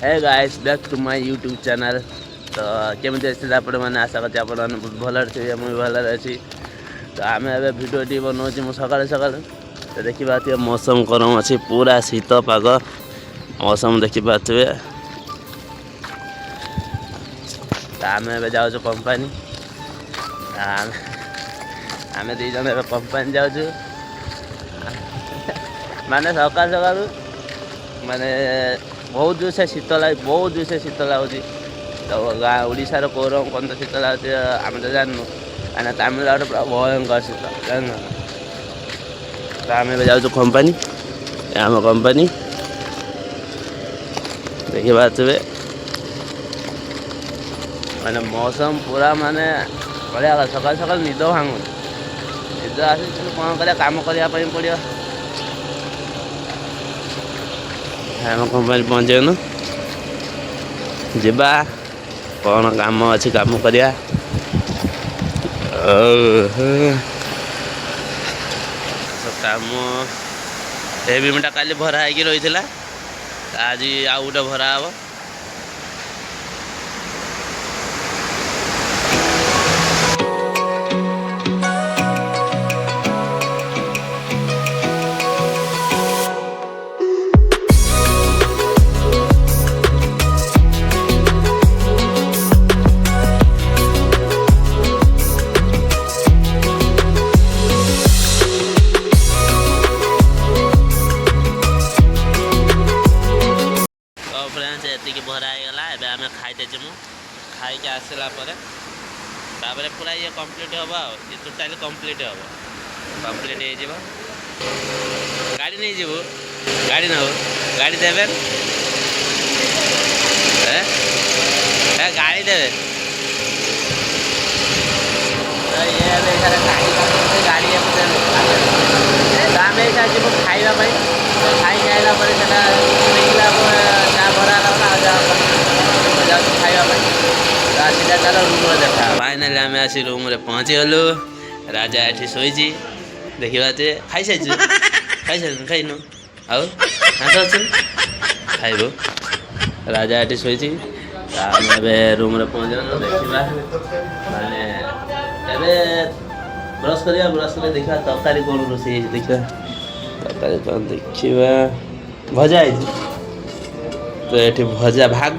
Hey guys back to my YouTube channel. तो केमती अच्छे आपण मैंने आशा करते आप बहुत भल थे मुझे भल अच्छी। तो आम ए भिडियो बनाऊँ मुझे सका सका तो देखिए मौसम गरम अच्छी पूरा शीत पाग मौसम देखिपे। तो आम ए जाऊँ कंपानी आम दी जन कंपानी जाऊँ माने सका सका माने बहुत जोर से शीत लगे बहुत जोर से शीत लगुच। तो गाँ ओडार कौरम कौन शीत लगे आम तो जानू कहीं तमिलनाडु पूरा भयंकर शीत जान। तो आम जाऊँ कंपानी आम कंपानी देखिए माने मौसम पूरा माने बढ़िया सका सका निद भांगुन निद आस कौन कर कम करने पड़ो। आम कंपानी पहुँचेन जा कौन काम अच्छी काम करिया। काम बीमटा काली भरा है रही आज आउ गोटे भरा हम। एतिक भरा होगा एवं आम खाईदे जीमु खाई आसला पूरा ये कंप्लीट हम ये टोटाली कंप्लीट हम कंप्लीट हो गाड़ी नहीं जीवु गाड़ी नौ गाड़ी देवे गाड़ी देवे गाड़ी आम यहाँ जीव खावाई खाई आइला भरा खावाई सीधा चल रूम देखा फाइनाली आम आसी रूम पहुँची गलु। राजा ये शोची देखा खाई सारी खाई सारी खाइन आउ खाइबू राजा ये शोची आम रूम पहुँच गलु। देखा माने ब्रश करिया ब्रश कर देखा तरकारी कौन रोषे देखा तरकारी कौन देखा भजा तो ये भजा भाग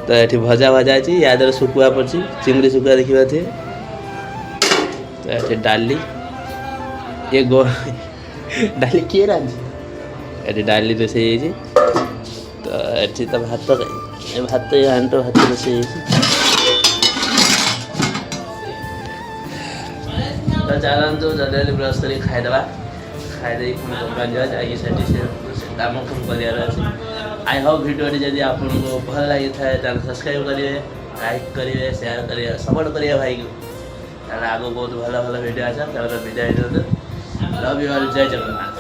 तो ये भजा भजा या द्वारा शुकुआ पड़ी चिंगड़ी शुकुआ देखा थे। तो ये डाली ये डाली किए रांधि डाली रोषे तो ये तो भात भात आंट भात रोषे तो चलतु जल्दी ब्रश कर खाईदे खाईदे पुणी कंपानी जाए जाकि से कम पुणी कर। आई होप वीडियो जब आपको भल लगी था चैनल सब्सक्राइब करेंगे लाइक करेंगे शेयर करेंगे सपोर्ट करेंगे भाई को आगे बहुत भल भल वीडियो आसा विदाय लव यू ऑल जय जगन्नाथ।